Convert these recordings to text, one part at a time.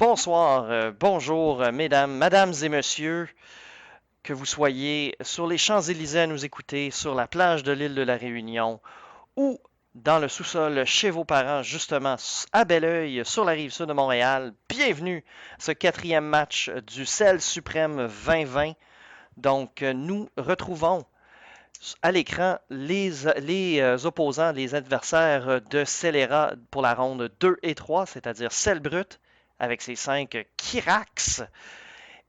Bonsoir, bonjour, mesdames, madames et messieurs, que vous soyez sur les Champs-Élysées à nous écouter, sur la plage de l'île de la Réunion ou dans le sous-sol chez vos parents, justement à Belleuil, sur la rive sud de Montréal. Bienvenue à ce quatrième match du Sel Suprême 2020. Donc, nous retrouvons à l'écran les opposants, les adversaires de Celera pour la ronde 2 et 3, c'est-à-dire Sel Brut avec ses 5 Kirax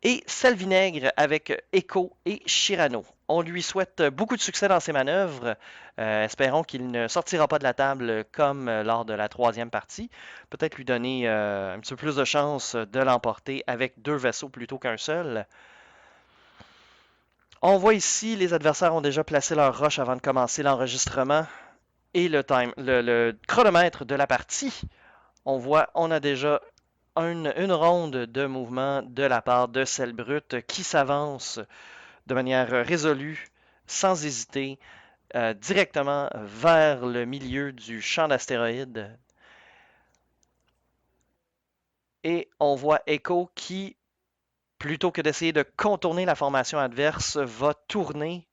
et Sel Vinaigre avec Echo et Shirano. On lui souhaite beaucoup de succès dans ses manœuvres. Espérons qu'il ne sortira pas de la table comme lors de la troisième partie. Peut-être lui donner un petit peu plus de chance de l'emporter avec deux vaisseaux plutôt qu'un seul. On voit ici, les adversaires ont déjà placé leur roche avant de commencer l'enregistrement et le chronomètre de la partie. On voit, on a déjà une ronde de mouvement de la part de Celle Brute qui s'avance de manière résolue, sans hésiter, directement vers le milieu du champ d'astéroïdes. Et on voit Echo qui, plutôt que d'essayer de contourner la formation adverse, va tourner.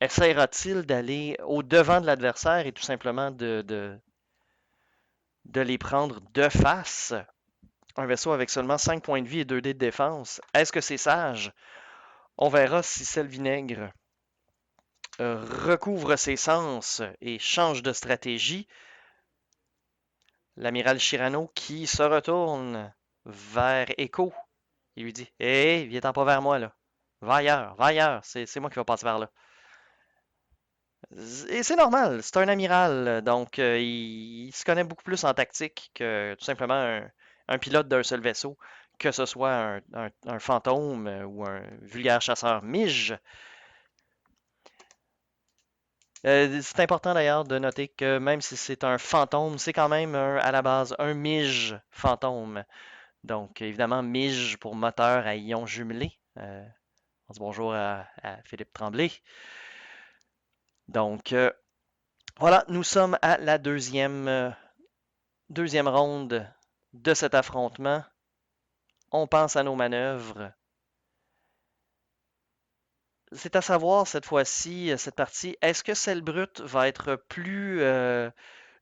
Essaiera-t-il d'aller au-devant de l'adversaire et tout simplement de les prendre de face? Un vaisseau avec seulement 5 points de vie et 2 dés de défense. Est-ce que c'est sage? On verra si Sel Vinaigre recouvre ses sens et change de stratégie. L'amiral Shirano qui se retourne vers Echo. Il lui dit: Hé, viens-t'en pas vers moi, là. Va ailleurs, c'est moi qui vais passer par là. Et c'est normal, c'est un amiral, donc il se connaît beaucoup plus en tactique que tout simplement un pilote d'un seul vaisseau, que ce soit un fantôme ou un vulgaire chasseur Mige. C'est important d'ailleurs de noter que même si c'est un fantôme, c'est quand même à la base un Mige fantôme. Donc évidemment, Mige pour moteur à ion jumelé. On dit bonjour à Philippe Tremblay. Donc voilà, nous sommes à la deuxième ronde de cet affrontement. On pense à nos manœuvres. C'est à savoir cette fois-ci, cette partie, est-ce que Celle Brute va être plus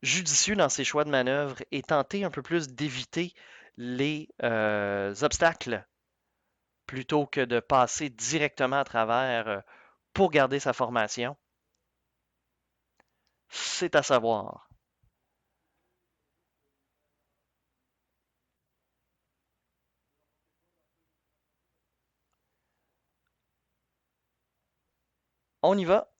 judicieux dans ses choix de manœuvre et tenter un peu plus d'éviter les obstacles plutôt que de passer directement à travers pour garder sa formation? C'est à savoir. On y va.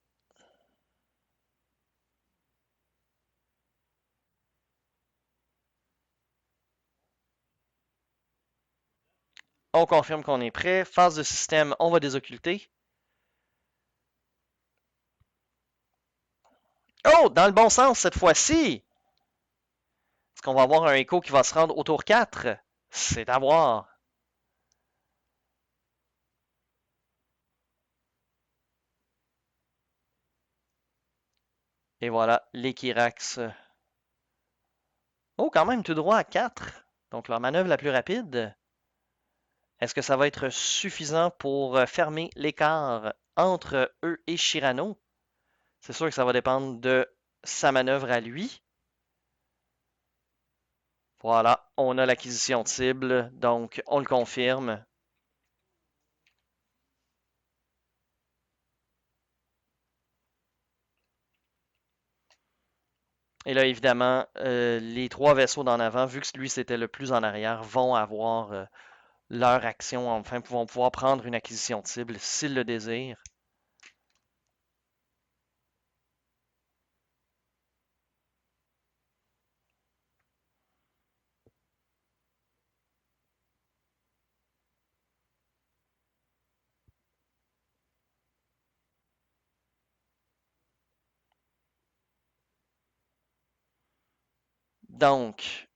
On confirme qu'on est prêt. Phase de système, on va désocculter. Oh, dans le bon sens cette fois-ci! Est-ce qu'on va avoir un écho qui va se rendre au tour 4? C'est à voir. Et voilà, les Kirax. Oh, quand même, tout droit à 4. Donc, leur manœuvre la plus rapide. Est-ce que ça va être suffisant pour fermer l'écart entre eux et Shirano? C'est sûr que ça va dépendre de sa manœuvre à lui. Voilà, on a l'acquisition de cible, donc on le confirme. Et là, évidemment, les trois vaisseaux d'en avant, vu que lui c'était le plus en arrière, vont avoir leur action, enfin, vont pouvoir prendre une acquisition de cible s'ils le désirent. Donc,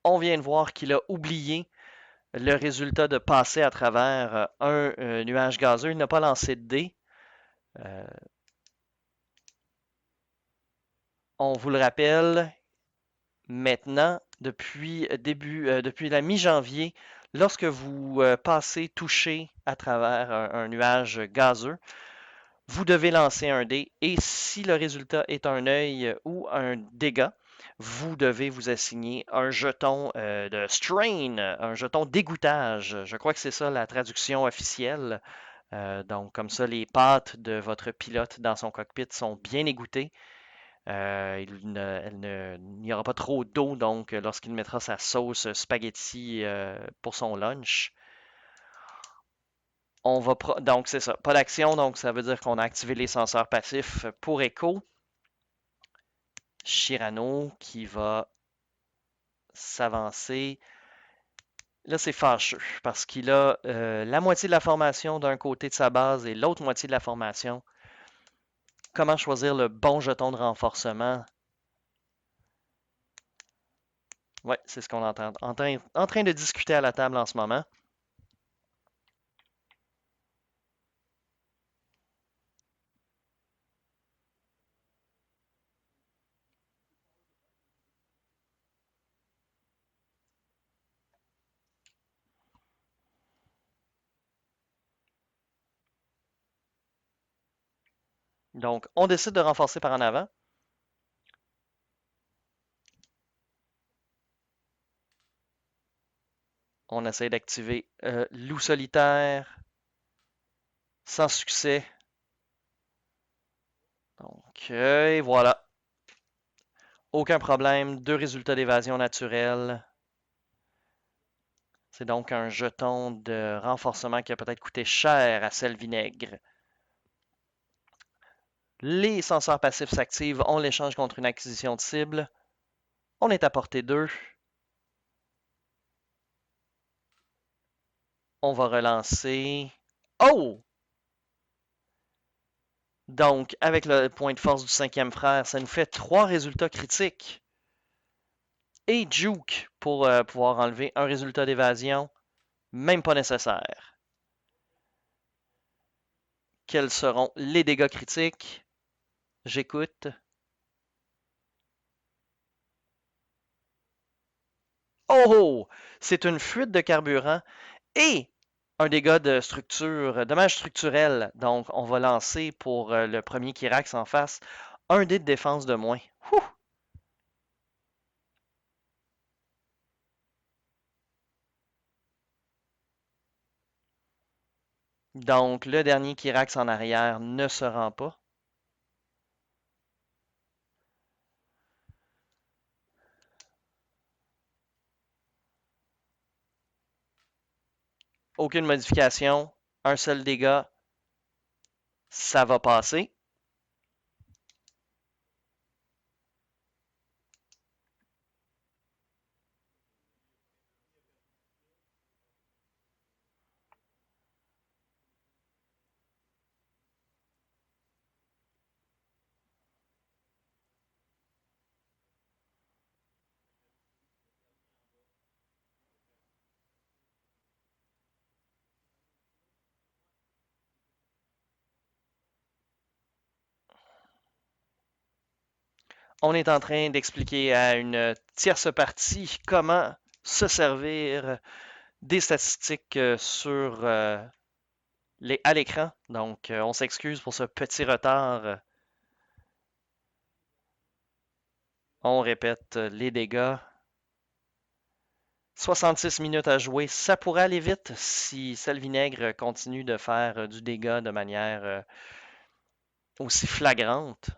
on vient de voir qu'il a oublié le résultat de passer à travers un nuage gazeux. Il n'a pas lancé de dés. Euh, on vous le rappelle, maintenant, depuis la mi-janvier, lorsque vous passez toucher à travers un nuage gazeux, vous devez lancer un dé et si le résultat est un œil ou un dégât, vous devez vous assigner un jeton de strain, un jeton d'égouttage. Je crois que c'est ça la traduction officielle. Donc, comme ça, les pattes de votre pilote dans son cockpit sont bien égouttées. Il n'y aura pas trop d'eau, donc, lorsqu'il mettra sa sauce spaghetti pour son lunch. Donc, c'est ça. Pas d'action, donc ça veut dire qu'on a activé les senseurs passifs pour Echo. Shirano qui va s'avancer. Là, c'est fâcheux parce qu'il a la moitié de la formation d'un côté de sa base et l'autre moitié de la formation. Comment choisir le bon jeton de renforcement? Ouais, c'est ce qu'on entend. En train de discuter à la table en ce moment. Donc, on décide de renforcer par en avant. On essaie d'activer loup solitaire. Sans succès. Donc, et voilà. Aucun problème. Deux résultats d'évasion naturelle. C'est donc un jeton de renforcement qui a peut-être coûté cher à Sel Vinaigre. Les senseurs passifs s'activent. On l'échange contre une acquisition de cible. On est à portée 2. On va relancer. Oh! Donc, avec le point de force du cinquième frère, ça nous fait 3 résultats critiques. Et Juke pour pouvoir enlever un résultat d'évasion. Même pas nécessaire. Quels seront les dégâts critiques? J'écoute. Oh oh! C'est une fuite de carburant et un dégât de structure, dommage structurel. Donc, on va lancer pour le premier Kirax en face un dé de défense de moins. Ouh! Donc, le dernier Kirax en arrière ne se rend pas. Aucune modification, un seul dégât, ça va passer. On est en train d'expliquer à une tierce partie comment se servir des statistiques à l'écran. Donc, on s'excuse pour ce petit retard. On répète les dégâts. 66 minutes à jouer. Ça pourrait aller vite si Salvinaigre continue de faire du dégât de manière aussi flagrante.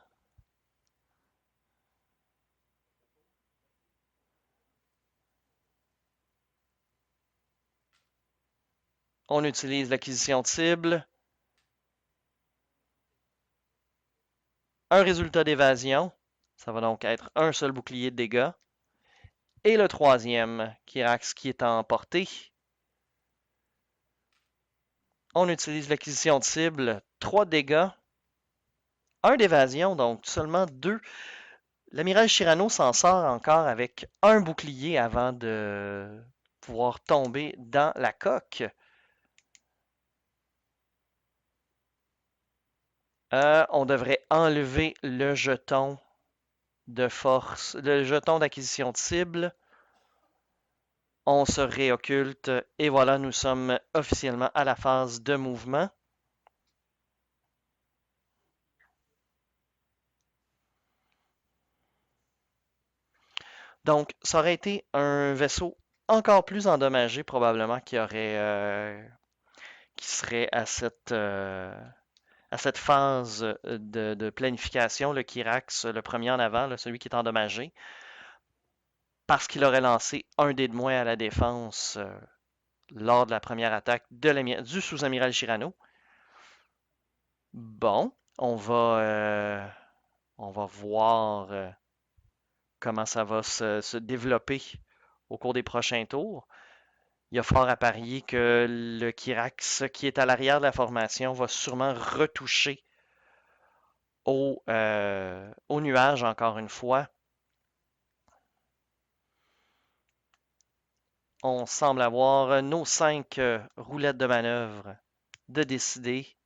On utilise l'acquisition de cible. Un résultat d'évasion. Ça va donc être un seul bouclier de dégâts. Et le troisième, Kirax, qui est en portée. On utilise l'acquisition de cible. 3 dégâts. Un d'évasion, donc seulement 2. L'amiral Shirano s'en sort encore avec un bouclier avant de pouvoir tomber dans la coque. On devrait enlever le jeton de force, le jeton d'acquisition de cible. On se réocculte et voilà, nous sommes officiellement à la phase de mouvement. Donc, ça aurait été un vaisseau encore plus endommagé probablement qui serait à cette phase de planification, le Kirax, le premier en avant, là, celui qui est endommagé, parce qu'il aurait lancé un dé de moins à la défense lors de la première attaque du sous-amiral Shirano. Bon, on va voir comment ça va se développer au cours des prochains tours. Il y a fort à parier que le Kirax qui est à l'arrière de la formation va sûrement retoucher au nuage encore une fois. On semble avoir nos 5 roulettes de manœuvre de décider.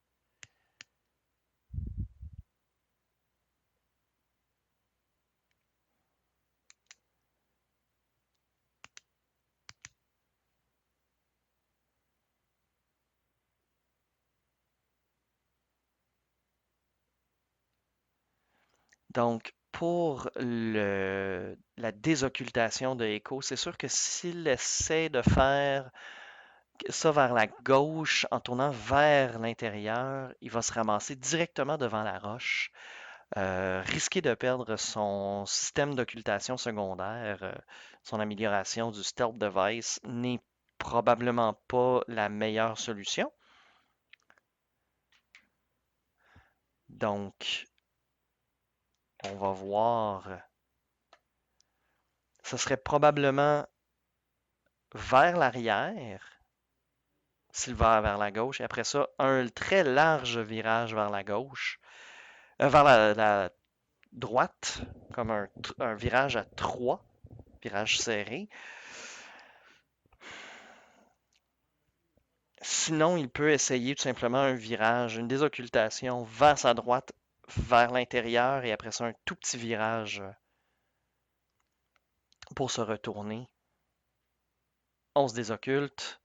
Donc, pour la désoccultation de Echo, c'est sûr que s'il essaie de faire ça vers la gauche en tournant vers l'intérieur, il va se ramasser directement devant la roche, risquer de perdre son système d'occultation secondaire, son amélioration du stealth device n'est probablement pas la meilleure solution. Donc, on va voir. Ce serait probablement vers l'arrière, s'il va vers la gauche, et après ça, un très large virage vers la gauche, vers la droite, comme un virage à 3, virage serré. Sinon, il peut essayer tout simplement un virage, une désoccultation vers sa droite, vers l'intérieur, et après ça, un tout petit virage pour se retourner. On se désocculte.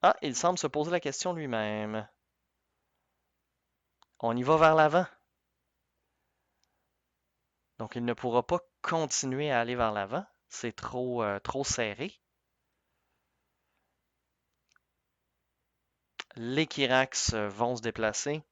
Ah, il semble se poser la question lui-même. On y va vers l'avant. Donc, il ne pourra pas continuer à aller vers l'avant. C'est trop serré. Les Kirax vont se déplacer.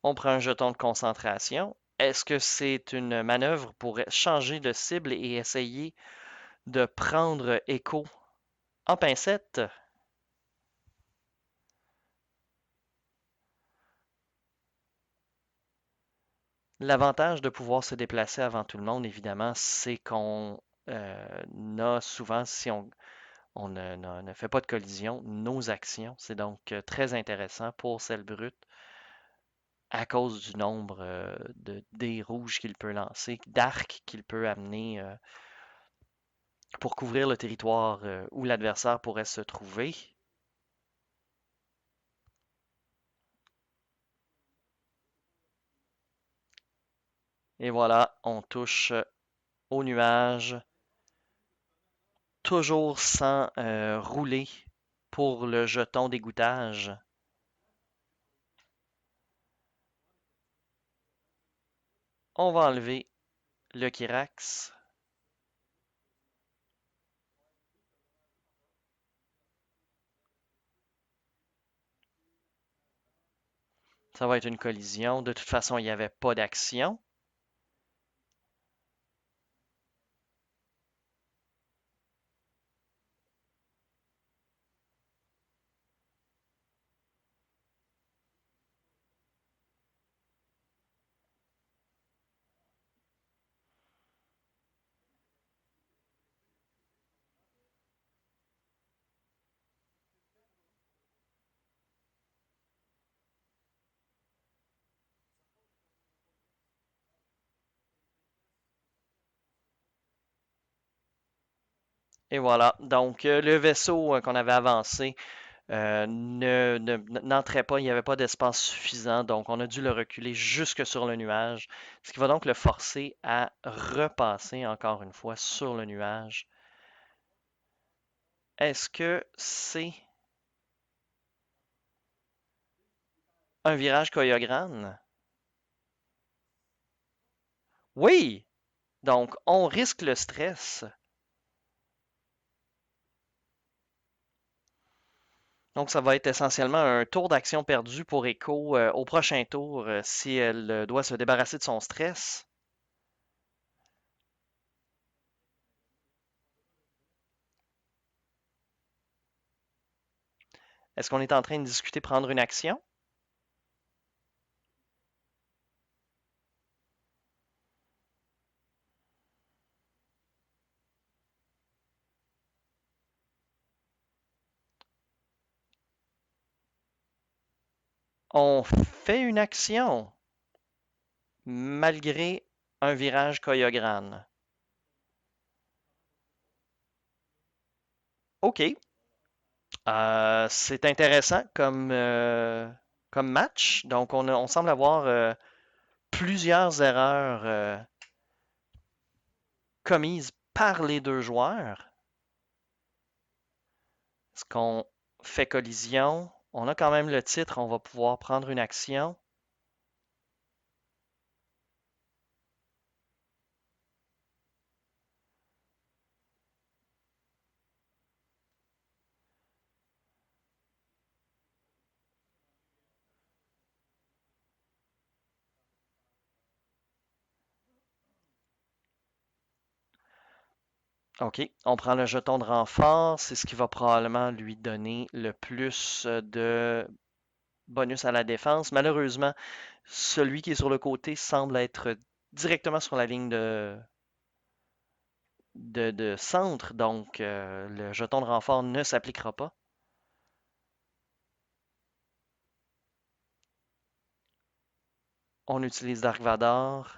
On prend un jeton de concentration. Est-ce que c'est une manœuvre pour changer de cible et essayer de prendre Echo en pincette? L'avantage de pouvoir se déplacer avant tout le monde, évidemment, c'est qu'on a souvent, si on ne fait pas de collision, nos actions. C'est donc très intéressant pour celle brute à cause du nombre de dés rouges qu'il peut lancer, d'arcs qu'il peut amener pour couvrir le territoire où l'adversaire pourrait se trouver. Et voilà, on touche au nuage, toujours sans rouler pour le jeton d'égouttage. On va enlever le Kirax. Ça va être une collision. De toute façon, il n'y avait pas d'action. Et voilà. Donc, le vaisseau qu'on avait avancé n'entrait pas, il n'y avait pas d'espace suffisant, donc on a dû le reculer jusque sur le nuage, ce qui va donc le forcer à repasser encore une fois sur le nuage. Est-ce que c'est un virage Koyograne? Oui! Donc, on risque le stress. Donc, ça va être essentiellement un tour d'action perdu pour Echo au prochain tour si elle doit se débarrasser de son stress. Est-ce qu'on est en train de discuter prendre une action? On fait une action malgré un virage Koyograne. OK. C'est intéressant comme match. Donc, on semble avoir plusieurs erreurs commises par les deux joueurs. Est-ce qu'on fait collision? On a quand même le titre, on va pouvoir prendre une action. OK, on prend le jeton de renfort, c'est ce qui va probablement lui donner le plus de bonus à la défense. Malheureusement, celui qui est sur le côté semble être directement sur la ligne de centre, donc le jeton de renfort ne s'appliquera pas. On utilise Dark Vador.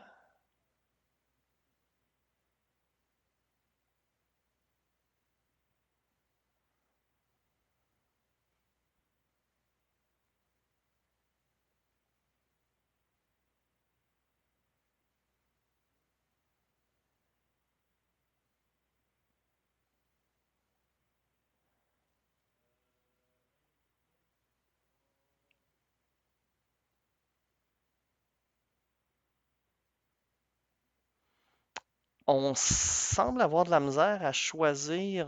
On semble avoir de la misère à choisir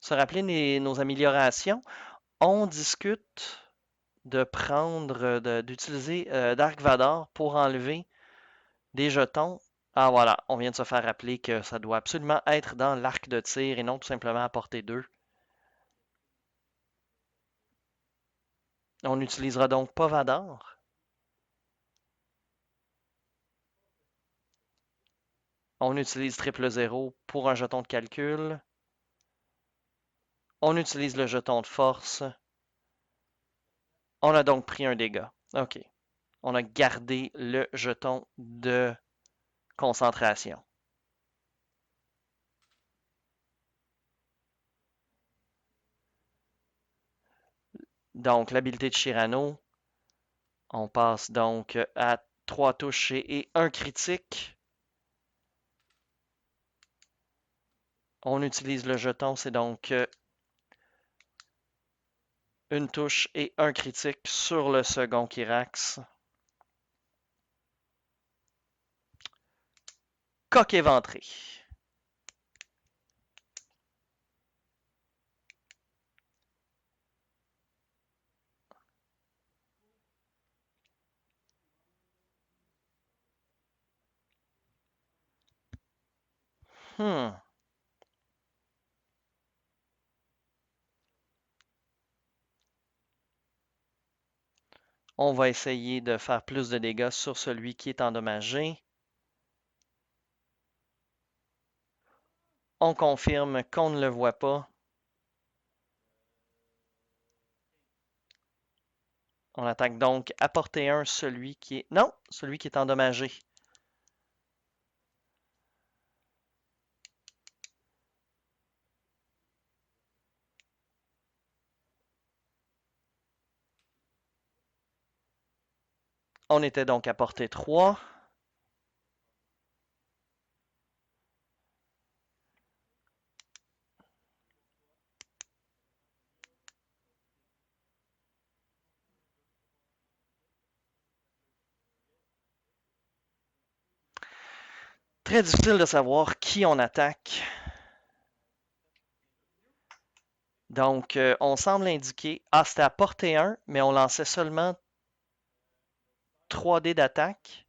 se rappeler nos améliorations. On discute de d'utiliser Dark Vador pour enlever des jetons. Ah voilà, on vient de se faire rappeler que ça doit absolument être dans l'arc de tir et non tout simplement à portée 2. On n'utilisera donc pas Vador. On utilise triple zéro pour un jeton de calcul. On utilise le jeton de force. On a donc pris un dégât. OK. On a gardé le jeton de concentration. Donc, l'habilité de Shirano, on passe donc à 3 touchés et un critique. On utilise le jeton, c'est donc une touche et un critique sur le second Kyrax. Coq éventré. Hmm. On va essayer de faire plus de dégâts sur celui qui est endommagé. On confirme qu'on ne le voit pas. On attaque donc à portée 1 celui qui est... Non, celui qui est endommagé. On était donc à portée 3. Très difficile de savoir qui on attaque. Donc, on semble indiquer. Ah, c'était à portée 1, mais on lançait seulement 3 dés d'attaque.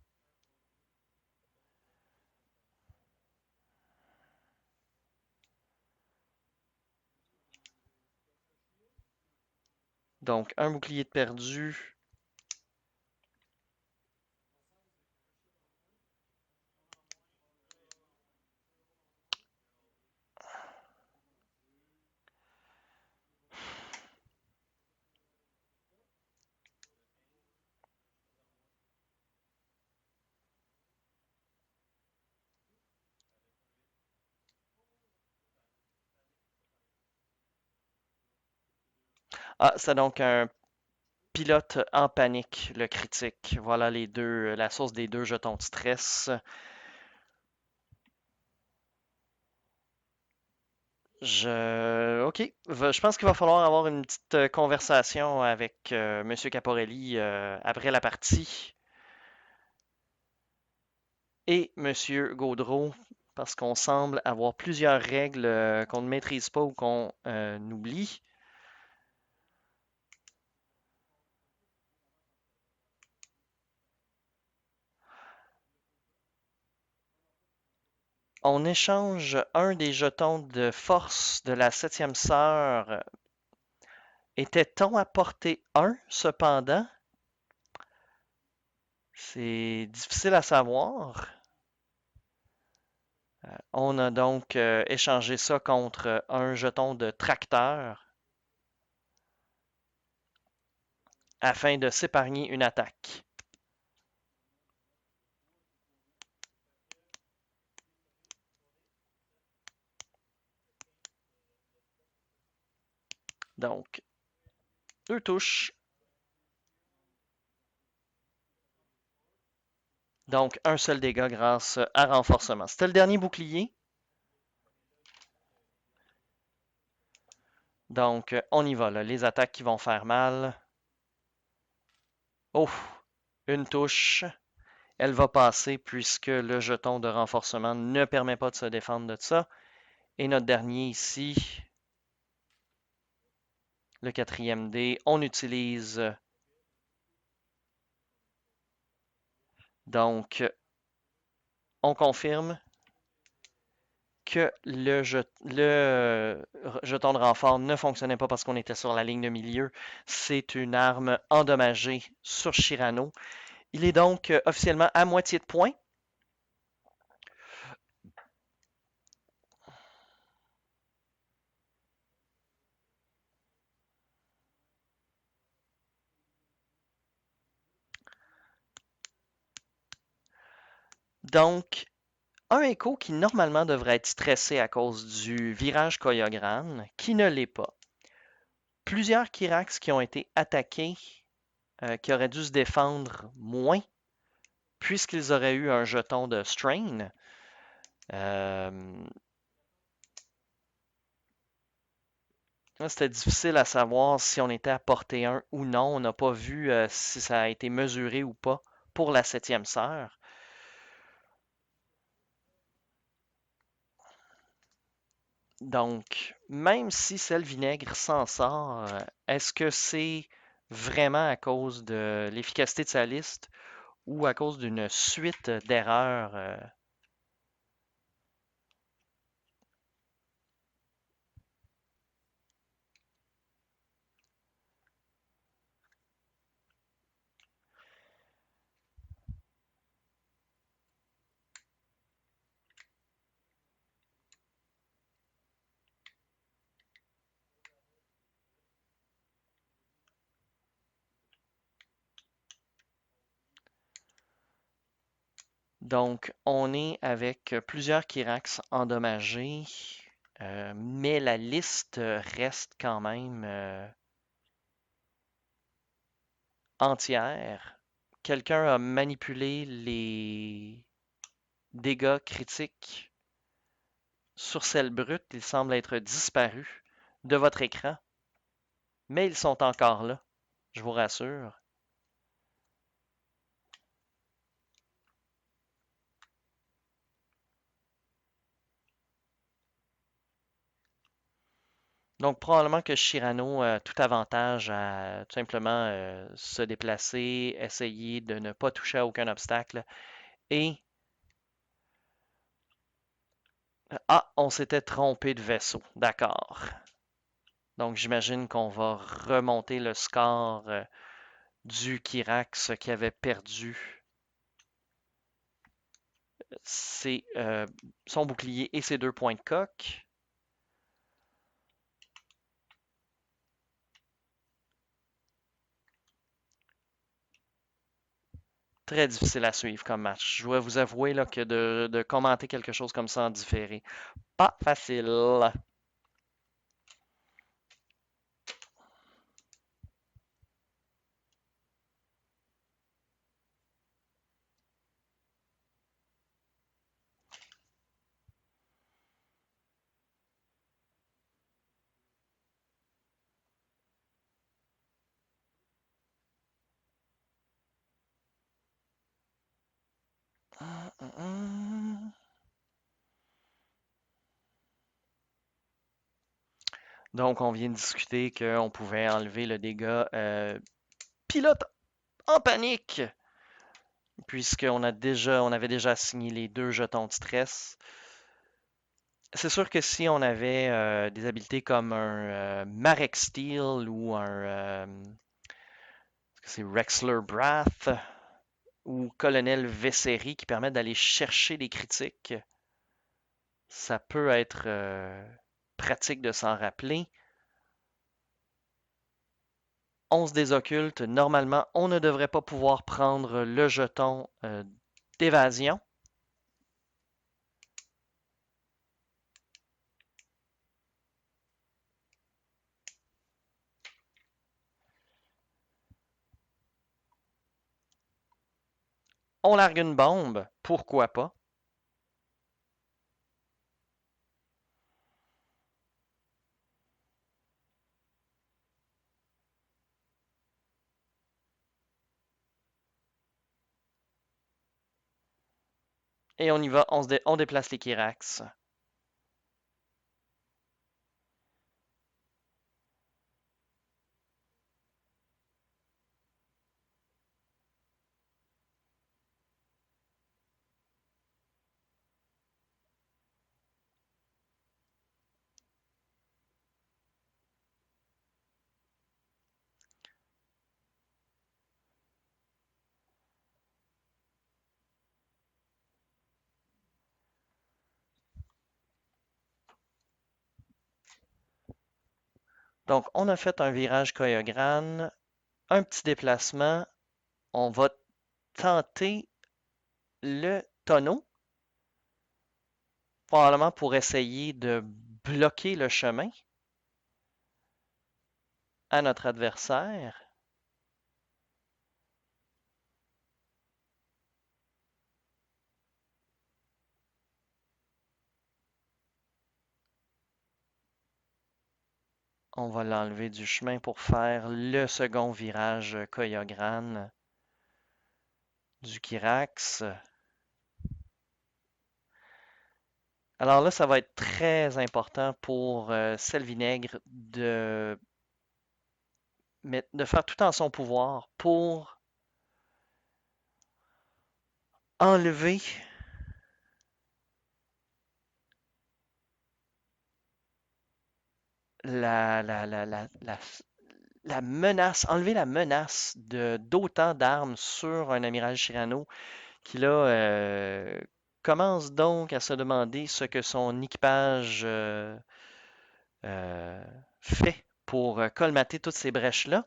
Donc, un bouclier de perdu. Ah, c'est donc un pilote en panique, le critique. Voilà les deux, la source des deux jetons de stress. OK. Je pense qu'il va falloir avoir une petite conversation avec Monsieur Caporelli après la partie et Monsieur Gaudreau, parce qu'on semble avoir plusieurs règles qu'on ne maîtrise pas ou qu'on oublie. On échange un des jetons de force de la septième sœur. Était-on à portée 1 cependant? C'est difficile à savoir. On a donc échangé ça contre un jeton de tracteur afin de s'épargner une attaque. Donc, deux touches. Donc, un seul dégât grâce à renforcement. C'était le dernier bouclier. Donc, on y va, là. Les attaques qui vont faire mal. Oh, une touche. Elle va passer puisque le jeton de renforcement ne permet pas de se défendre de ça. Et notre dernier ici, le quatrième dé, on utilise donc, on confirme que le jeton de renfort ne fonctionnait pas parce qu'on était sur la ligne de milieu. C'est une arme endommagée sur Shirano. Il est donc officiellement à moitié de point. Donc, un écho qui normalement devrait être stressé à cause du virage Koyogran, qui ne l'est pas. Plusieurs Kirax qui ont été attaqués, qui auraient dû se défendre moins, puisqu'ils auraient eu un jeton de strain. C'était difficile à savoir si on était à portée 1 ou non. On n'a pas vu si ça a été mesuré ou pas pour la septième sœur. Donc, même si celle vinaigre s'en sort, est-ce que c'est vraiment à cause de l'efficacité de sa liste ou à cause d'une suite d'erreurs? Donc, on est avec plusieurs Kirax endommagés, mais la liste reste quand même entière. quelqu'un a manipulé les dégâts critiques sur celle brute. Ils semblent être disparus de votre écran, mais ils sont encore là, je vous rassure. Donc, probablement que Shirano a tout avantage à tout simplement se déplacer, essayer de ne pas toucher à aucun obstacle. Et, ah, on s'était trompé de vaisseau. D'accord. Donc, j'imagine qu'on va remonter le score du Kirax qui avait perdu son bouclier et ses 2 points de coque. Très difficile à suivre comme match. Je dois vous avouer là, que de commenter quelque chose comme ça en différé, pas facile. Donc, on vient de discuter qu'on pouvait enlever le dégât pilote en panique, on avait déjà assigné les 2 jetons de stress. C'est sûr que si on avait des habiletés comme un Marek Steel ou c'est Rexler Brath ou Colonel Vessery qui permettent d'aller chercher les critiques, ça peut être pratique de s'en rappeler. 11 des occultes, normalement, on ne devrait pas pouvoir prendre le jeton d'évasion. On largue une bombe, pourquoi pas? Et on y va, on déplace les Kirax. Donc, on a fait un virage Koyogran, un petit déplacement. On va tenter le tonneau, probablement pour essayer de bloquer le chemin à notre adversaire. On va l'enlever du chemin pour faire le second virage Koyogran du Kirax. Alors là, ça va être très important pour Vinaigre de faire tout en son pouvoir pour enlever la, la, la, la, la, la menace, enlever la menace de d'autant d'armes sur un amiral Chirano qui là commence donc à se demander ce que son équipage euh, fait pour colmater toutes ces brèches-là.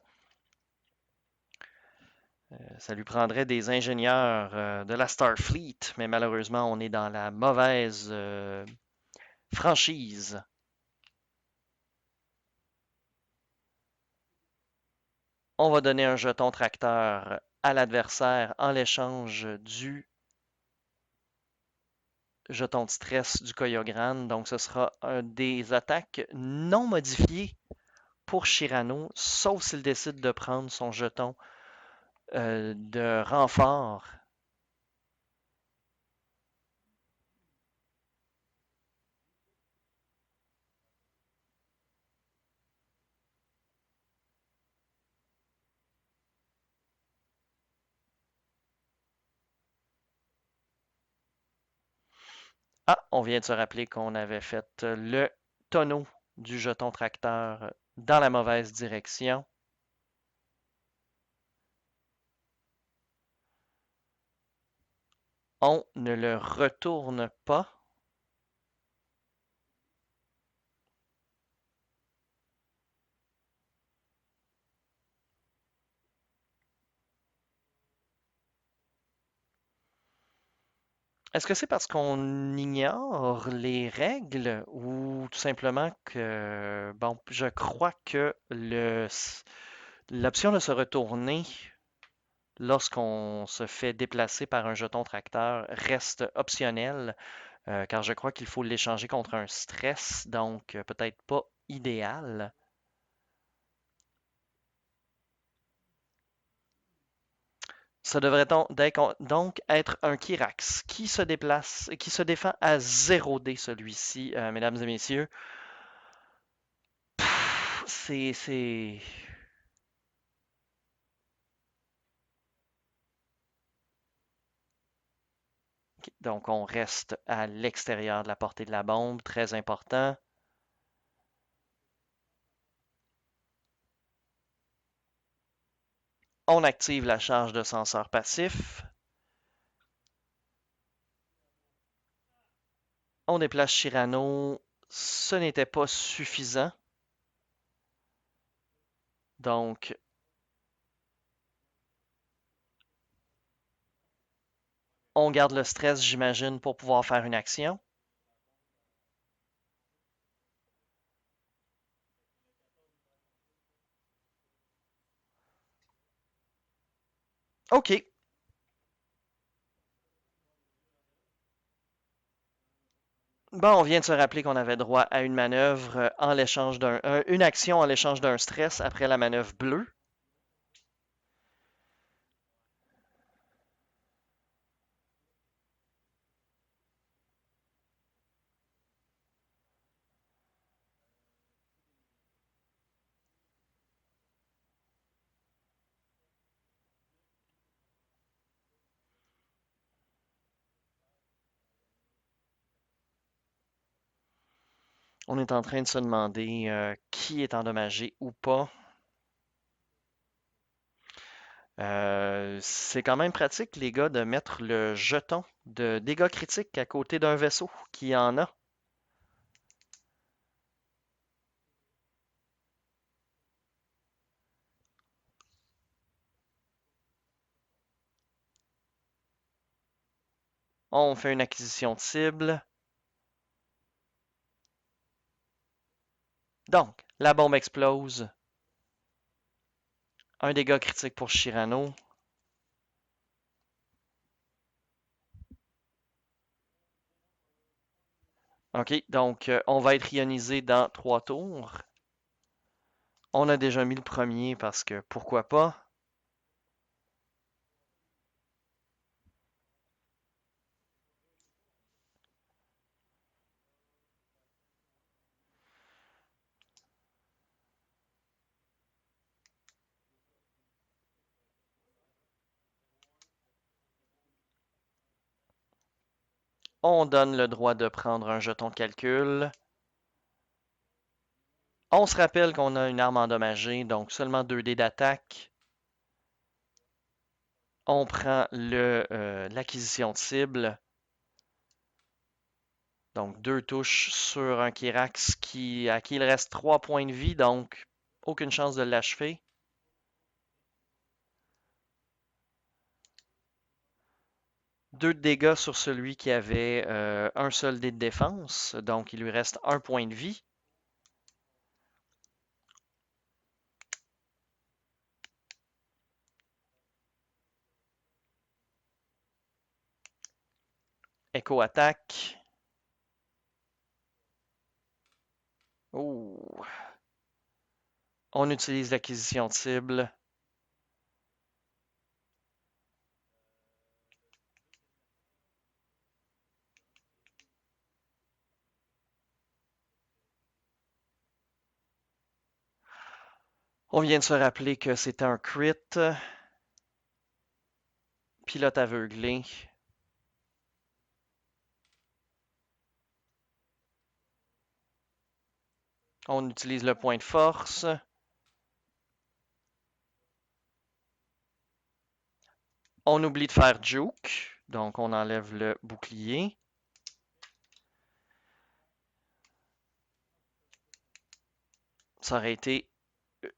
Ça lui prendrait des ingénieurs de la Starfleet, mais malheureusement, on est dans la mauvaise franchise. On va donner un jeton tracteur à l'adversaire en l'échange du jeton de stress du Koyogran. Donc, ce sera des attaques non modifiées pour Shirano, sauf s'il décide de prendre son jeton de renfort. Ah, on vient de se rappeler qu'on avait fait le tonneau du jeton tracteur dans la mauvaise direction. On ne le retourne pas. Est-ce que c'est parce qu'on ignore les règles ou tout simplement que, bon, je crois que l'option de se retourner lorsqu'on se fait déplacer par un jeton tracteur reste optionnelle, car je crois qu'il faut l'échanger contre un stress, donc peut-être pas idéal. Ça devrait donc être un Kirax qui se déplace, qui se défend à 0 dé celui-ci, mesdames et messieurs. C'est. Donc on reste à l'extérieur de la portée de la bombe, très important. On active la charge de senseur passif. On déplace Shirano. Ce n'était pas suffisant. Donc, on garde le stress, j'imagine, pour pouvoir faire une action. OK. Bon, on vient de se rappeler qu'on avait droit à une manœuvre en l'échange une action en l'échange d'un stress après la manœuvre bleue. On est en train de se demander qui est endommagé ou pas. C'est quand même pratique, les gars, de mettre le jeton de dégâts critiques à côté d'un vaisseau qui en a. On fait une acquisition de cible. Donc, la bombe explose. Un dégât critique pour Shirano. OK, donc on va être ionisé dans 3 tours. On a déjà mis le premier parce que pourquoi pas. On donne le droit de prendre un jeton de calcul. On se rappelle qu'on a une arme endommagée, donc seulement 2 dés d'attaque. On prend l'acquisition de cible. Donc 2 touches sur un Kirax à qui il reste 3 points de vie, donc aucune chance de l'achever. Deux de dégâts sur celui qui avait un seul dé de défense, donc il lui reste 1 point de vie. Echo attaque. Oh. On utilise l'acquisition de cible. On vient de se rappeler que c'était un crit. Pilote aveuglé. On utilise le point de force. On oublie de faire juke. Donc on enlève le bouclier. Ça aurait été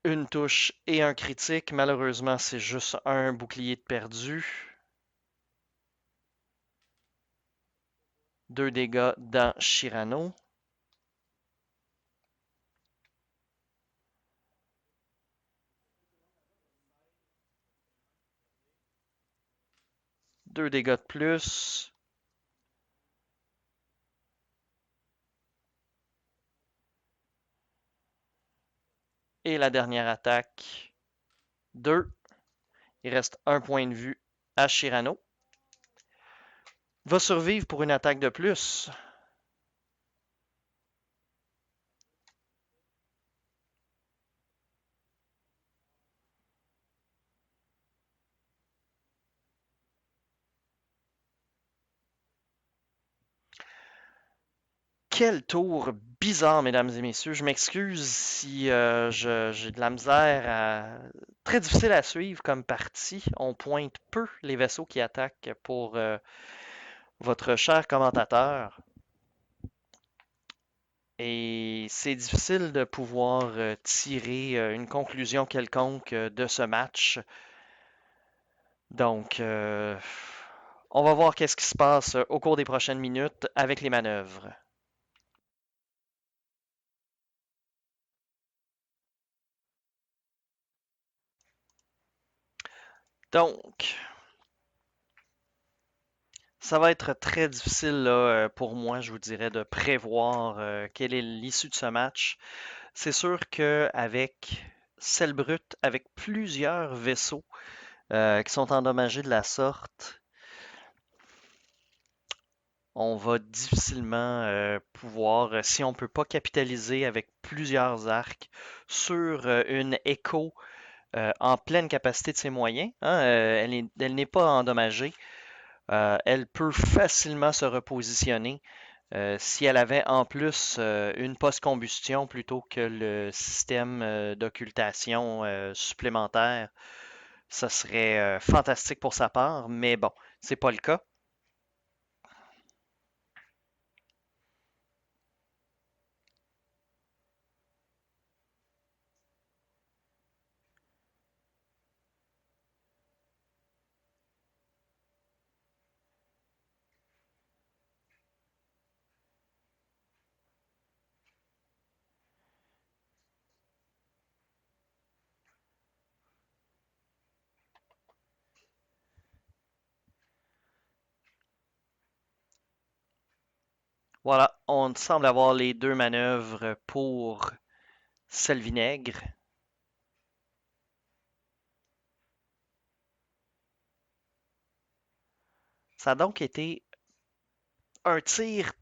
une touche et un critique. Malheureusement, c'est juste un bouclier de perdu. 2 dégâts dans Shirano. Deux dégâts de plus. Et la dernière attaque. 2. Il reste un point de vue à Shirano. Va survivre pour une attaque de plus. Quel tour bizarre, mesdames et messieurs. Je m'excuse si j'ai de la misère. Très difficile à suivre comme partie. On pointe peu les vaisseaux qui attaquent pour votre cher commentateur. Et c'est difficile de pouvoir tirer une conclusion quelconque de ce match. Donc, on va voir qu'est-ce qui se passe au cours des prochaines minutes avec les manœuvres. Donc, ça va être très difficile là, pour moi, je vous dirais, de prévoir quelle est l'issue de ce match. C'est sûr qu'avec Celle Brute, avec plusieurs vaisseaux qui sont endommagés de la sorte, on va difficilement pouvoir, si on ne peut pas capitaliser avec plusieurs arcs sur une écho en pleine capacité de ses moyens, hein, elle n'est pas endommagée, elle peut facilement se repositionner. Si elle avait en plus une post-combustion plutôt que le système d'occultation supplémentaire, ça serait fantastique pour sa part, mais bon, c'est pas le cas. Voilà, on semble avoir les deux manœuvres pour Sel Vinaigre. Ça a donc été un tir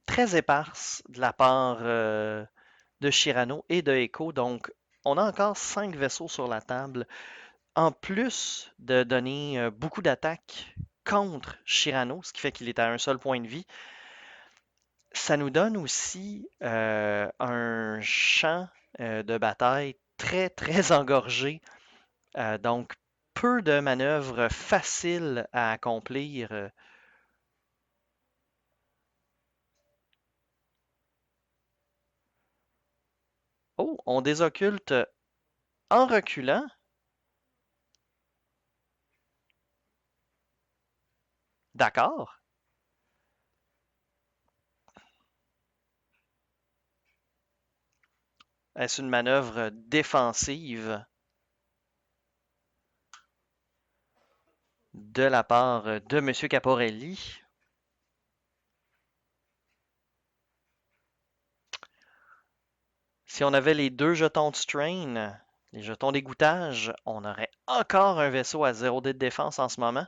très éparse de la part de Shirano et de Echo. Donc, on a encore 5 vaisseaux sur la table. En plus de donner beaucoup d'attaques contre Shirano, ce qui fait qu'il est à un seul point de vie, ça nous donne aussi un champ de bataille très, très engorgé. Donc, peu de manœuvres faciles à accomplir. Oh, on désocculte en reculant. D'accord. Est-ce une manœuvre défensive de la part de M. Caporelli? Si on avait les deux jetons de strain, les jetons d'égouttage, on aurait encore un vaisseau à 0 dé de défense en ce moment.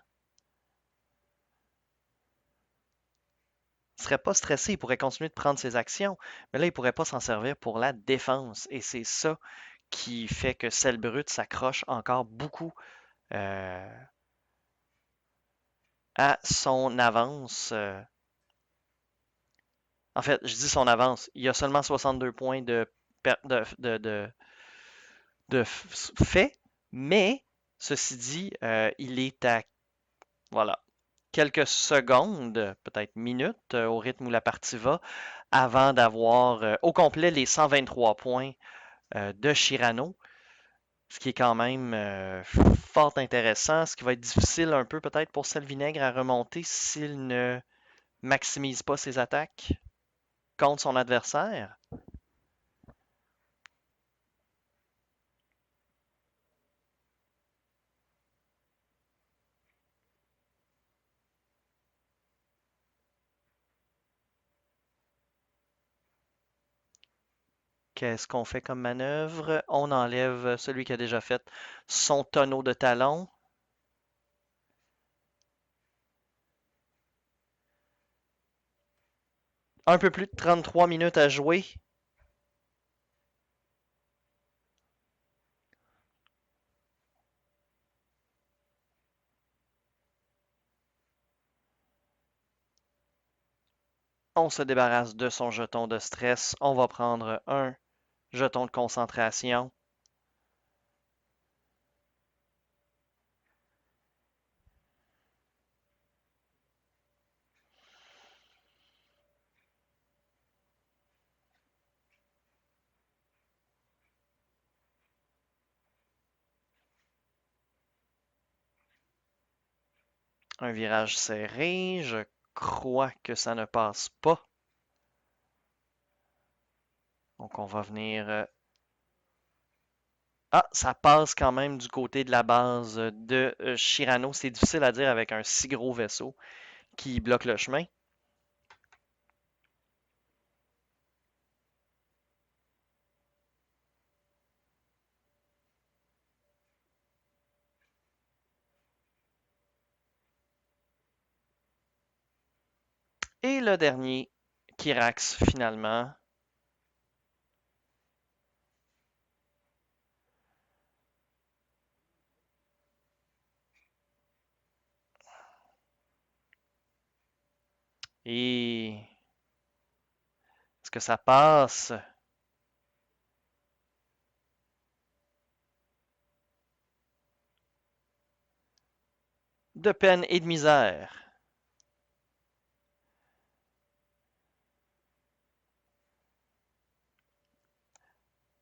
Il serait pas stressé, il pourrait continuer de prendre ses actions, mais là, il pourrait pas s'en servir pour la défense. Et c'est ça qui fait que Celle Brute s'accroche encore beaucoup euh, à son avance. En fait, je dis son avance. Il y a seulement 62 points de fait, mais ceci dit, il est à voilà, quelques secondes, peut-être minutes, au rythme où la partie va, avant d'avoir au complet les 123 points de Shirano, ce qui est quand même fort intéressant, ce qui va être difficile un peu peut-être pour Sel Vinaigre à remonter s'il ne maximise pas ses attaques contre son adversaire. Qu'est-ce qu'on fait comme manœuvre? On enlève celui qui a déjà fait son tonneau de talon. Un peu plus de 33 minutes à jouer. On se débarrasse de son jeton de stress. On va prendre un jeton de concentration. Un virage serré. Je crois que ça ne passe pas. Donc on va venir... Ah, ça passe quand même du côté de la base de Shirano. C'est difficile à dire avec un si gros vaisseau qui bloque le chemin. Et le dernier, Kirax finalement. Et est-ce que ça passe? De peine et de misère.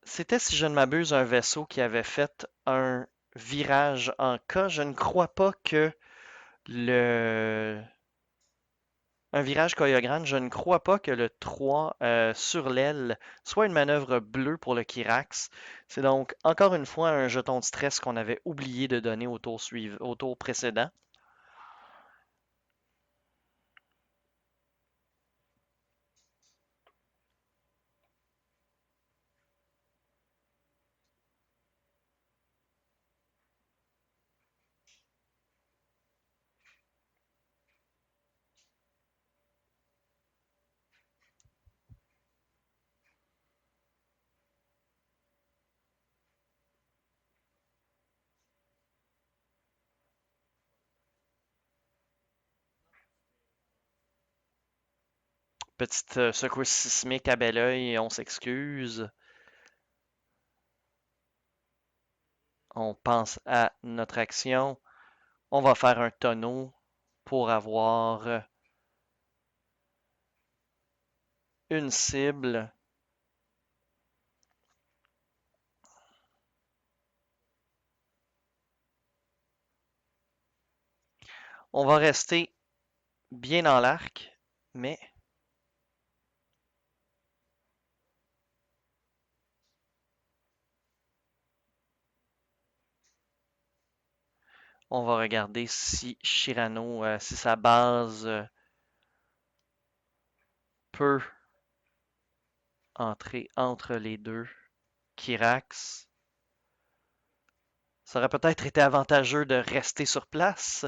C'était, si je ne m'abuse, un vaisseau qui avait fait un virage en K. Je ne crois pas que le... Un virage choréographe, je ne crois pas que le 3 sur l'aile soit une manœuvre bleue pour le Kirax. C'est donc encore une fois un jeton de stress qu'on avait oublié de donner au tour précédent. Petite secousse sismique à bel oeil, on s'excuse. On pense à notre action. On va faire un tonneau pour avoir une cible. On va rester bien dans l'arc, mais on va regarder si Shirano, si sa base peut entrer entre les deux. Kirax. Ça aurait peut-être été avantageux de rester sur place.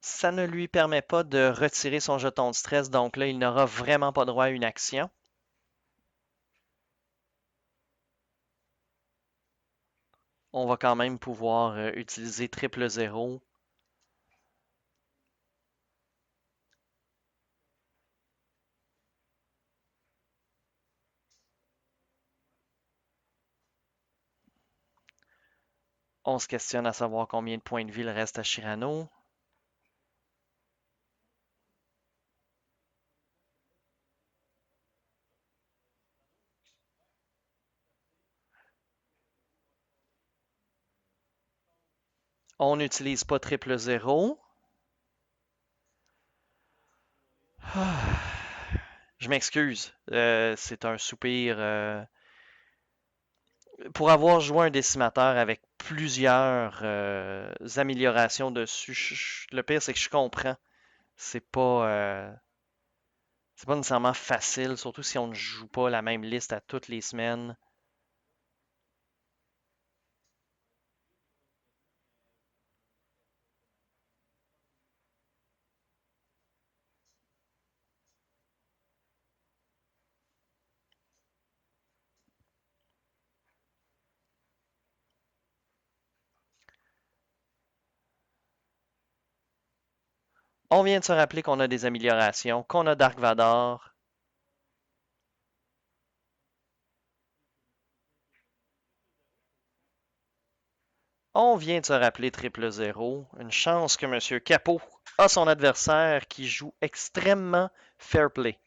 Ça ne lui permet pas de retirer son jeton de stress, donc là, il n'aura vraiment pas droit à une action. On va quand même pouvoir utiliser triple zéro. On se questionne à savoir combien de points de vie il reste à Shirano. On n'utilise pas triple zéro. Je m'excuse. C'est un soupir. Pour avoir joué un décimateur avec plusieurs améliorations dessus, le pire c'est que je comprends. C'est pas nécessairement facile, surtout si on ne joue pas la même liste à toutes les semaines. On vient de se rappeler qu'on a des améliorations, qu'on a Dark Vador. On vient de se rappeler triple zéro. Une chance que M. Capot a son adversaire qui joue extrêmement fair play.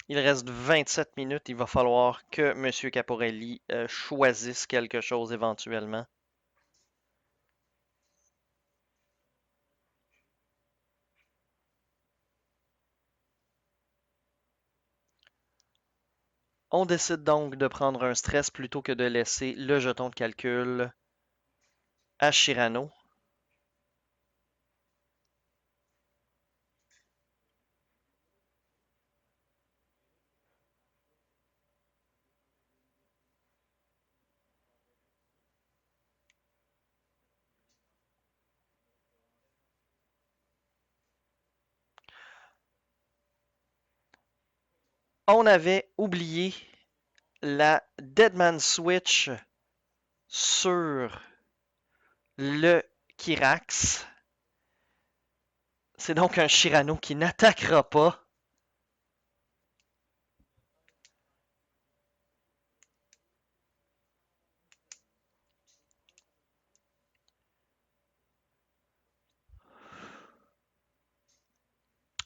Il reste 27 minutes. Il va falloir que M. Caporelli choisisse quelque chose éventuellement. On décide donc de prendre un stress plutôt que de laisser le jeton de calcul à Shirano. On avait oublié la Deadman Switch sur le Kirax. C'est donc un Shirano qui n'attaquera pas.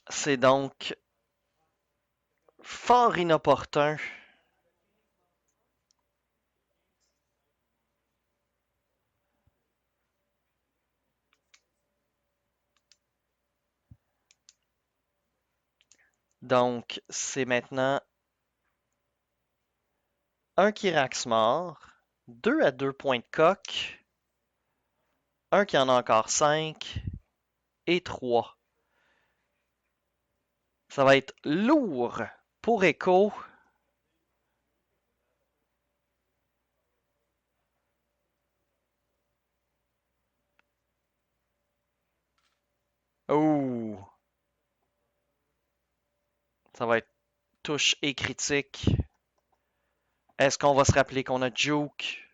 C'est donc fort inopportun. Donc, c'est maintenant un Kirax mort, 2 à 2 points de coque, un qui en a encore 5 et 3. Ça va être lourd pour Echo. Oh, ça va être touche et critique. Est-ce qu'on va se rappeler qu'on a Juke?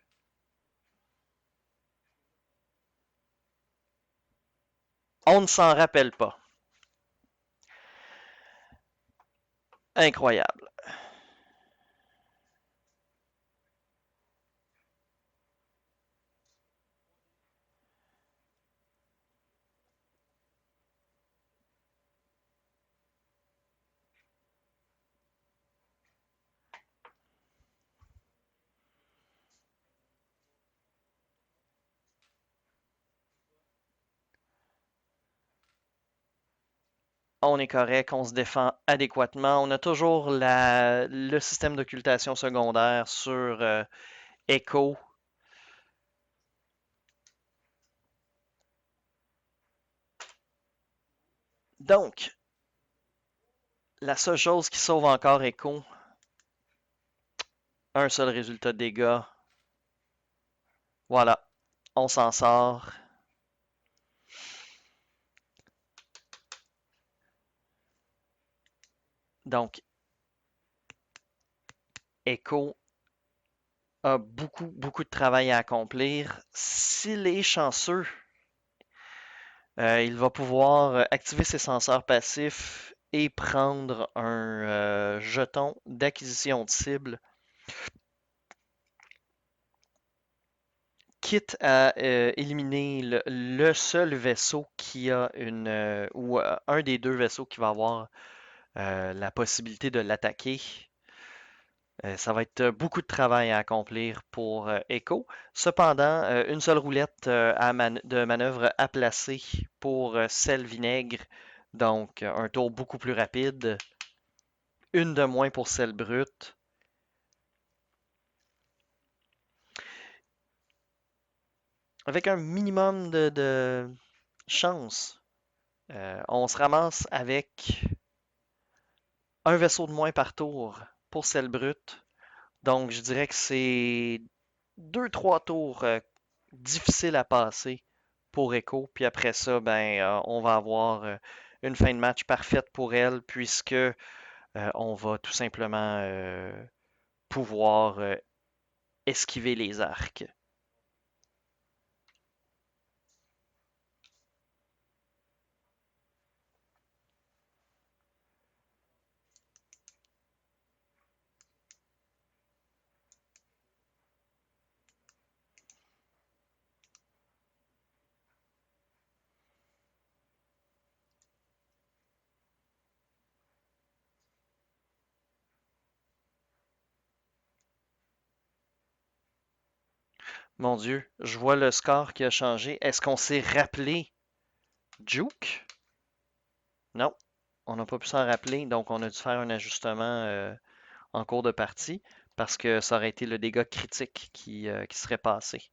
On ne s'en rappelle pas. Incroyable. On est correct, on se défend adéquatement. On a toujours le système d'occultation secondaire sur Echo. Donc, la seule chose qui sauve encore Echo, un seul résultat de dégâts. Voilà, on s'en sort. Donc, Echo a beaucoup, beaucoup de travail à accomplir. S'il est chanceux, il va pouvoir activer ses senseurs passifs et prendre un jeton d'acquisition de cible, quitte à éliminer le seul vaisseau qui a ou un des deux vaisseaux qui va avoir la possibilité de l'attaquer. Ça va être beaucoup de travail à accomplir pour Echo. Cependant, une seule roulette de manœuvre à placer pour sel vinaigre, donc un tour beaucoup plus rapide. Une de moins pour sel brut. Avec un minimum de chance, on se ramasse avec un vaisseau de moins par tour pour sel brut. Donc, je dirais que c'est deux, trois tours difficiles à passer pour Echo. Puis après ça, ben, on va avoir une fin de match parfaite pour elle, puisque on va tout simplement pouvoir esquiver les arcs. Mon Dieu, je vois le score qui a changé. Est-ce qu'on s'est rappelé Juke? Non, on n'a pas pu s'en rappeler, donc on a dû faire un ajustement en cours de partie parce que ça aurait été le dégât critique qui serait passé.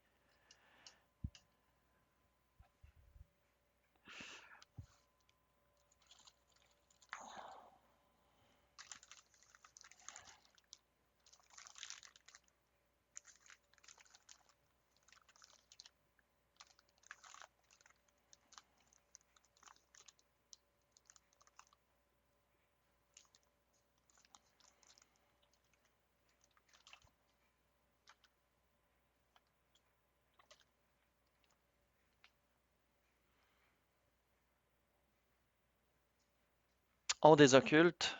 On désocculte.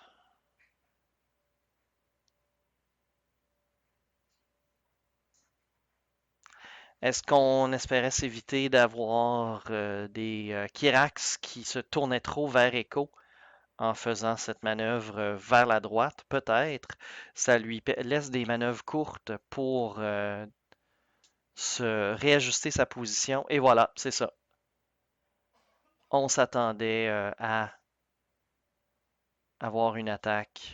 Est-ce qu'on espérait s'éviter d'avoir des Kirax qui se tournaient trop vers Echo en faisant cette manœuvre vers la droite? Peut-être. Ça lui laisse des manœuvres courtes pour se réajuster sa position. Et voilà, c'est ça. On s'attendait à avoir une attaque,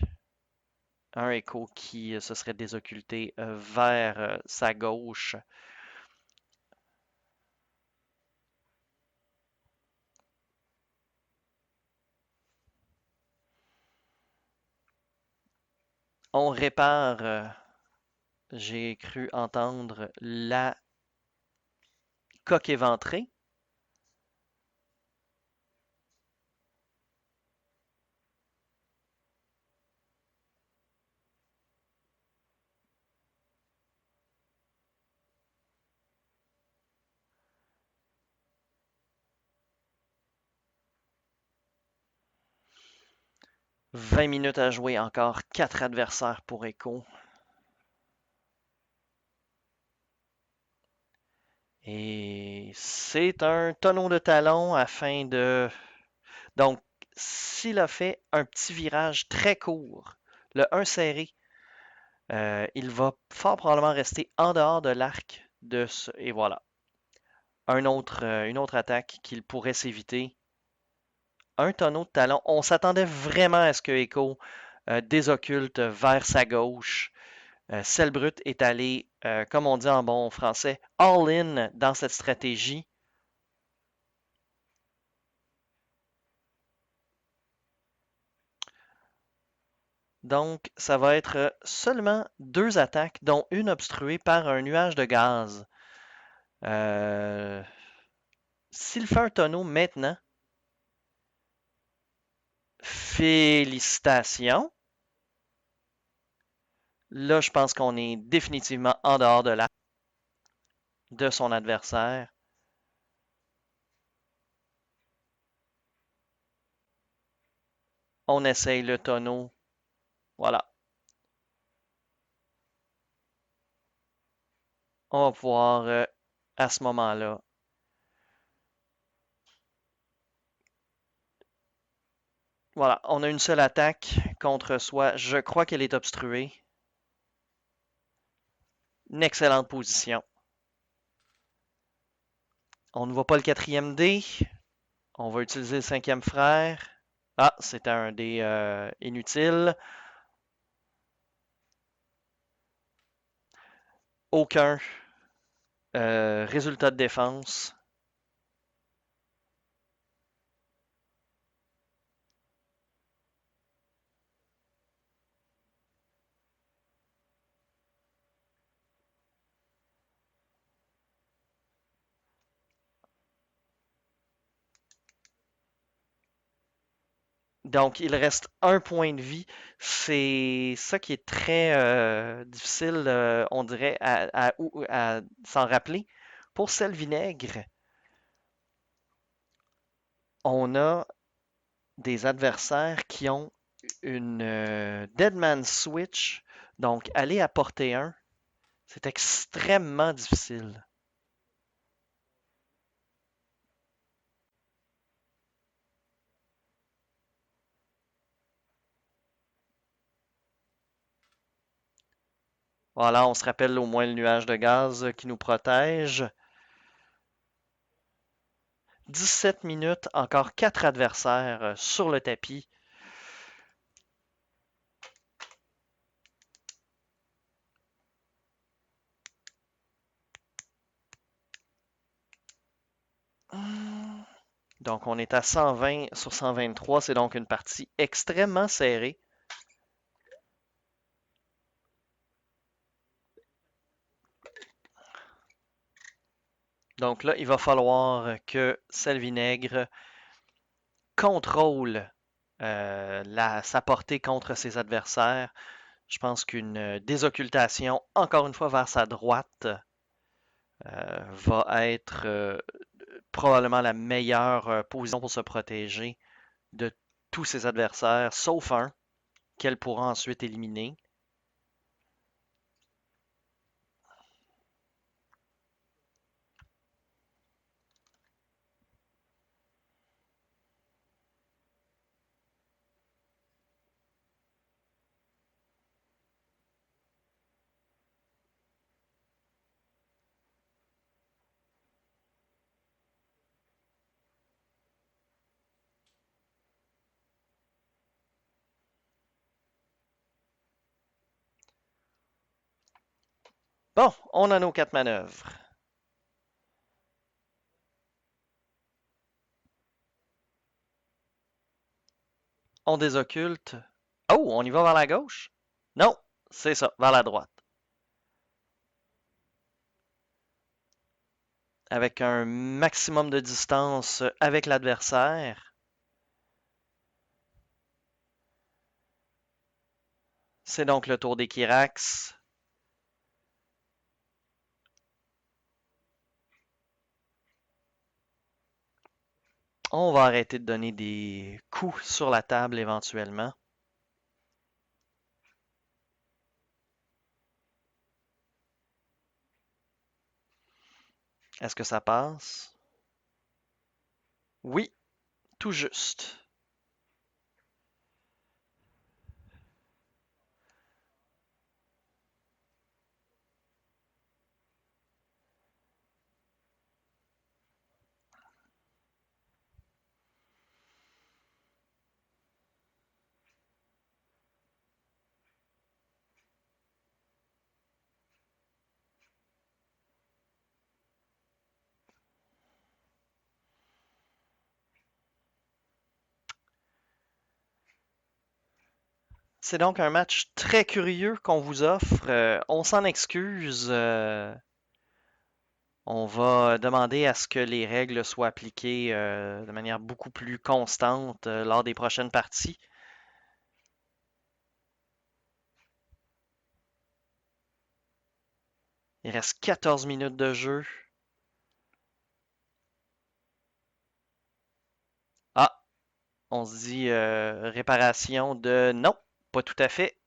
un Echo qui se serait désocculté vers sa gauche. On répare, j'ai cru entendre la coque éventrée. 20 minutes à jouer, encore 4 adversaires pour Echo. Et c'est un tonneau de talon afin de... Donc, s'il a fait un petit virage très court, le 1 serré, il va fort probablement rester en dehors de l'arc de ce... Et voilà. Une autre attaque qu'il pourrait s'éviter un tonneau de talon. On s'attendait vraiment à ce que Echo désocculte vers sa gauche. Selbrut est allé, comme on dit en bon français, all-in dans cette stratégie. Donc, ça va être seulement 2 attaques, dont une obstruée par un nuage de gaz. Euh, S'il fait un tonneau maintenant, félicitations. Là, je pense qu'on est définitivement en dehors de son adversaire. On essaye le tonneau. Voilà. On va pouvoir, à ce moment-là. Voilà, on a une seule attaque contre soi. Je crois qu'elle est obstruée. Une excellente position. On ne voit pas le quatrième dé. On va utiliser le cinquième frère. Ah, c'était un dé inutile. Aucun résultat de défense. Donc, il reste un point de vie. C'est ça qui est très difficile, on dirait, à s'en rappeler. Pour Sel Vinaigre, on a des adversaires qui ont une Deadman Switch. Donc, aller à portée 1, c'est extrêmement difficile. Voilà, on se rappelle au moins le nuage de gaz qui nous protège. 17 minutes, encore 4 adversaires sur le tapis. Donc on est à 120 sur 123, c'est donc une partie extrêmement serrée. Donc là, il va falloir que Salvinègre contrôle sa portée contre ses adversaires. Je pense qu'une désoccultation, encore une fois vers sa droite, va être probablement la meilleure position pour se protéger de tous ses adversaires, sauf un qu'elle pourra ensuite éliminer. Bon, on a nos 4 manœuvres. On désocculte. Oh, on y va vers la gauche? Non, c'est ça, vers la droite. Avec un maximum de distance avec l'adversaire. C'est donc le tour des Kirax. On va arrêter de donner des coups sur la table éventuellement. Est-ce que ça passe? Oui, tout juste. C'est donc un match très curieux qu'on vous offre. On s'en excuse. On va demander à ce que les règles soient appliquées de manière beaucoup plus constante lors des prochaines parties. Il reste 14 minutes de jeu. Ah, on se dit réparation de... Non, pas tout à fait.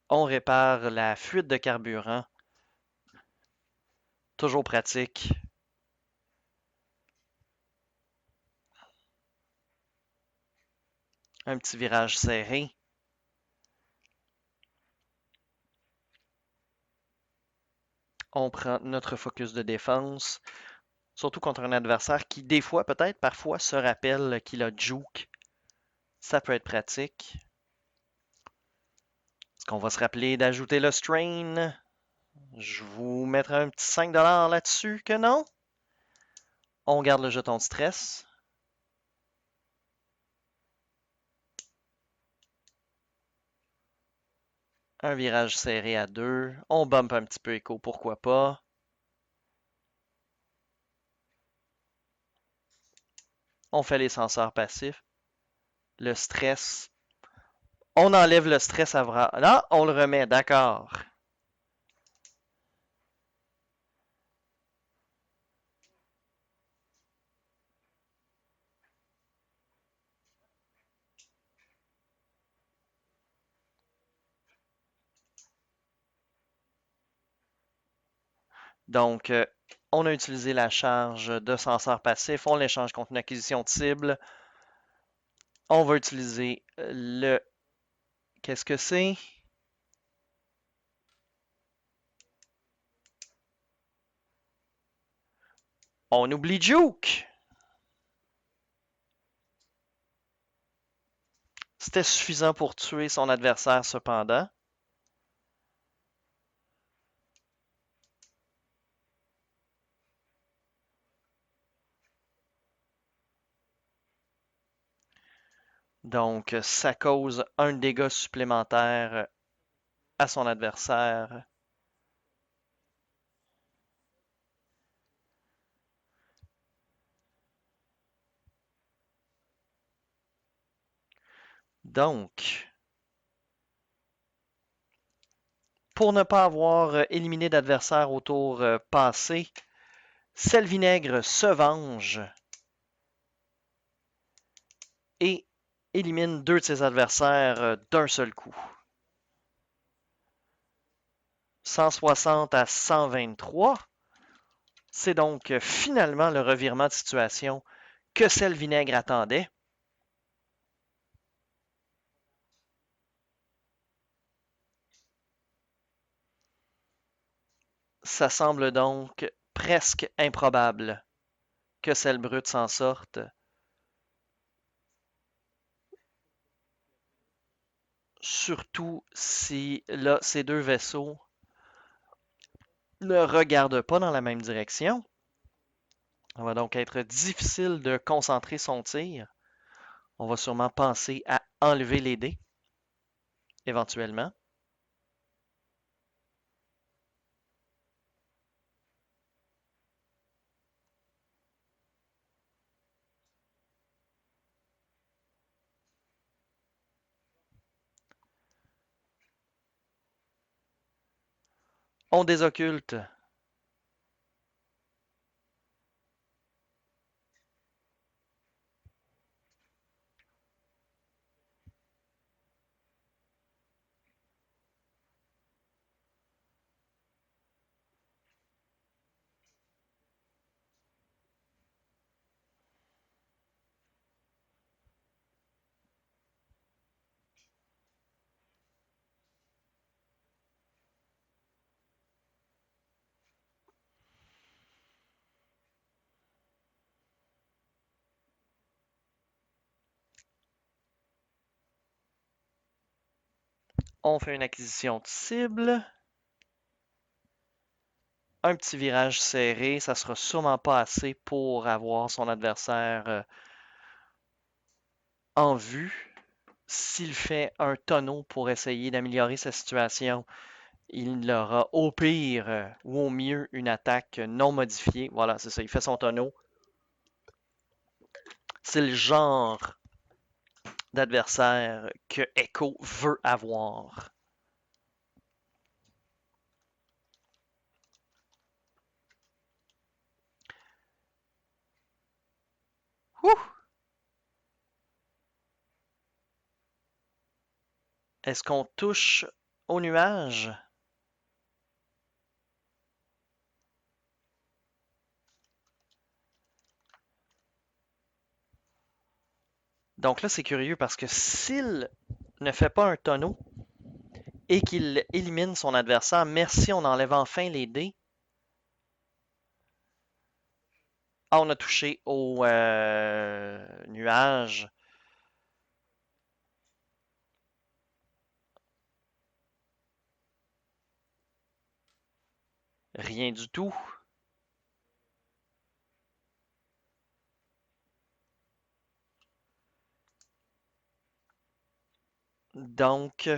On répare la fuite de carburant. Toujours pratique. Un petit virage serré. On prend notre focus de défense. Surtout contre un adversaire qui, des fois, peut-être, parfois, se rappelle qu'il a juke. Ça peut être pratique. Est-ce qu'on va se rappeler d'ajouter le strain? Je vous mettrai un petit 5$ là-dessus que non. On garde le jeton de stress. Un virage serré à 2. On bump un petit peu écho, pourquoi pas. On fait les senseurs passifs. Le stress. On enlève le stress à bras. Là, on le remet, d'accord. Donc, on a utilisé la charge de senseur passif. On l'échange contre une acquisition de cible. On va utiliser le... Qu'est-ce que c'est? On oublie Juke! C'était suffisant pour tuer son adversaire cependant. Donc, ça cause un dégât supplémentaire à son adversaire. Donc, pour ne pas avoir éliminé d'adversaire au tour passé, Sel-Vinaigre se venge et élimine 2 de ses adversaires d'un seul coup. 160 à 123. C'est donc finalement le revirement de situation que Sel-Vinaigre attendait. Ça semble donc presque improbable que Sel Brut s'en sorte. Surtout si là, ces deux vaisseaux ne regardent pas dans la même direction. Ça va donc être difficile de concentrer son tir. On va sûrement penser à enlever les dés, éventuellement. On désocculte. On fait une acquisition de cible. Un petit virage serré, ça sera sûrement pas assez pour avoir son adversaire en vue. S'il fait un tonneau pour essayer d'améliorer sa situation, il aura au pire ou au mieux une attaque non modifiée. Voilà, c'est ça, il fait son tonneau. C'est le genre d'adversaire que Echo veut avoir. Ouh! Est-ce qu'on touche au nuage? Donc là, c'est curieux parce que s'il ne fait pas un tonneau et qu'il élimine son adversaire, merci, on enlève enfin les dés. Ah, on a touché au nuage. Rien du tout. Donc,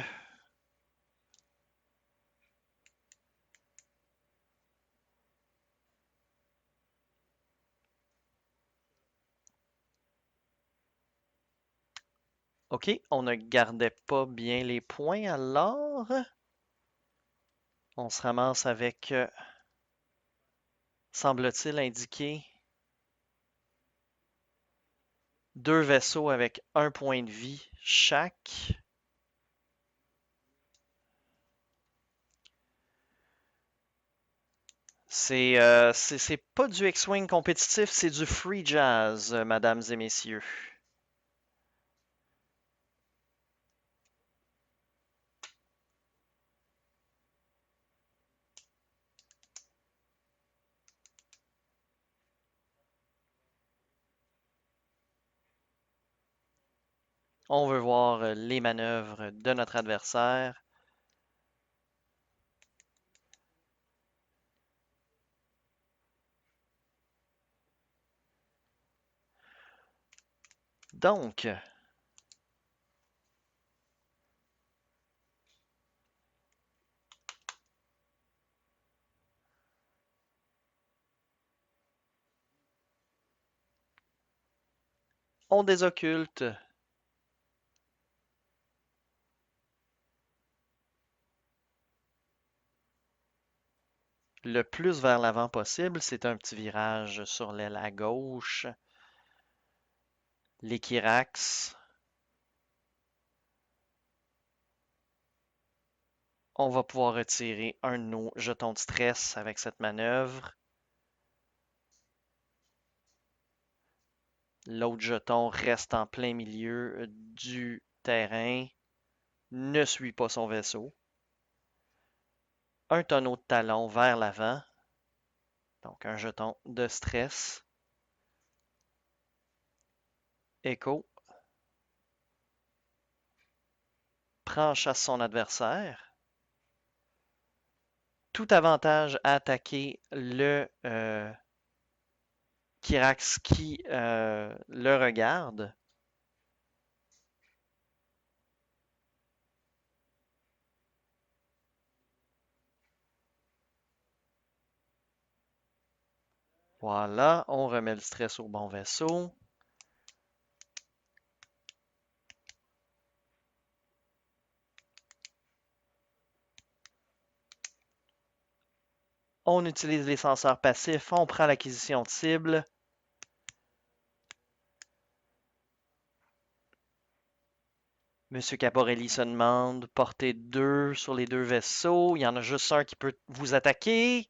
OK, on ne gardait pas bien les points alors. On se ramasse avec, semble-t-il, indiqué deux vaisseaux avec un point de vie chaque. C'est pas du X-Wing compétitif, c'est du free jazz, mesdames et messieurs. On veut voir les manœuvres de notre adversaire. Donc, on désocculte le plus vers l'avant possible. C'est un petit virage sur l'aile à gauche. Les Kirax. On va pouvoir retirer un de nos jetons de stress avec cette manœuvre. L'autre jeton reste en plein milieu du terrain, ne suit pas son vaisseau. Un tonneau de talon vers l'avant, donc un jeton de stress. Echo prend en chasse son adversaire. Tout avantage à attaquer le Kirax qui le regarde. Voilà, on remet le stress au bon vaisseau. On utilise les senseurs passifs, on prend l'acquisition de cible. Monsieur Caporelli se demande, portée 2 sur les deux vaisseaux, il y en a juste un qui peut vous attaquer.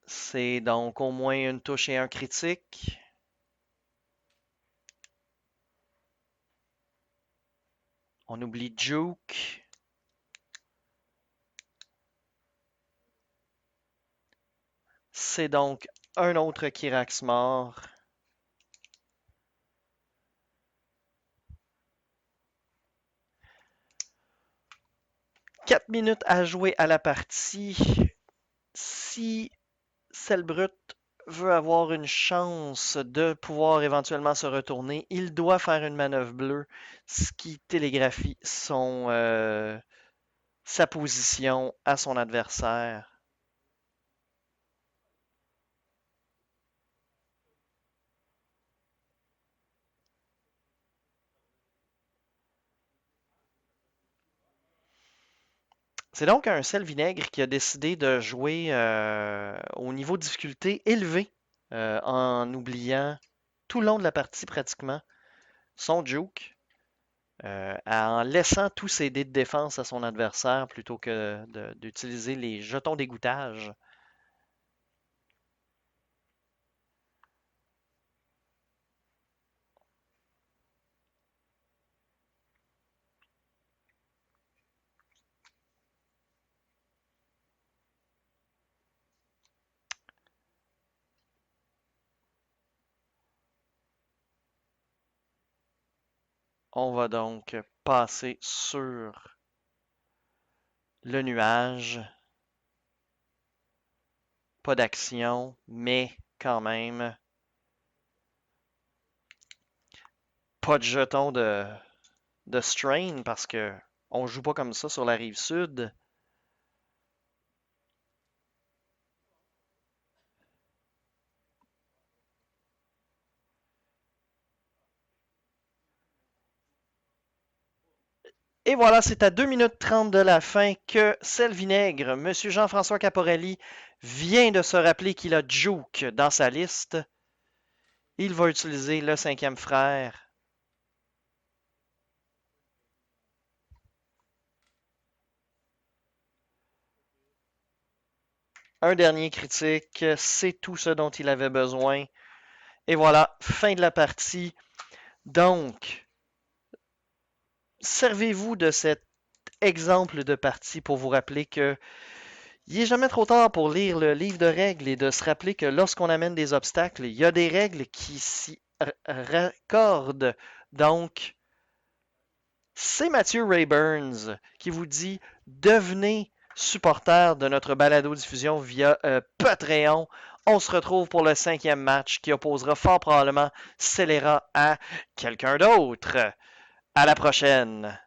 C'est donc au moins une touche et un critique. On oublie Juke. C'est donc Un autre Kirax mort. 4 minutes à jouer à la partie. Si Selbrut veut avoir une chance de pouvoir éventuellement se retourner, il doit faire une manœuvre bleue, ce qui télégraphie sa position à son adversaire. C'est donc un sel vinaigre qui a décidé de jouer au niveau de difficulté élevé, en oubliant tout le long de la partie pratiquement son juke, en laissant tous ses dés de défense à son adversaire plutôt que d'utiliser les jetons d'égouttage. On va donc passer sur le nuage. Pas d'action, mais quand même, pas de jetons de strain parce que on joue pas comme ça sur la rive sud. Et voilà, c'est à 2 minutes 30 de la fin que Vinaigre, Monsieur Jean-François Caporelli, vient de se rappeler qu'il a Juke dans sa liste. Il va utiliser le cinquième frère. Un dernier critique, c'est tout ce dont il avait besoin. Et voilà, fin de la partie. Donc, servez-vous de cet exemple de partie pour vous rappeler que il n'est jamais trop tard pour lire le livre de règles et de se rappeler que lorsqu'on amène des obstacles, il y a des règles qui s'y raccordent. Donc, c'est Mathieu Ray Burns qui vous dit devenez supporter de notre balado-diffusion via Patreon. On se retrouve pour le 5e match qui opposera fort probablement Scélérat à quelqu'un d'autre. À la prochaine!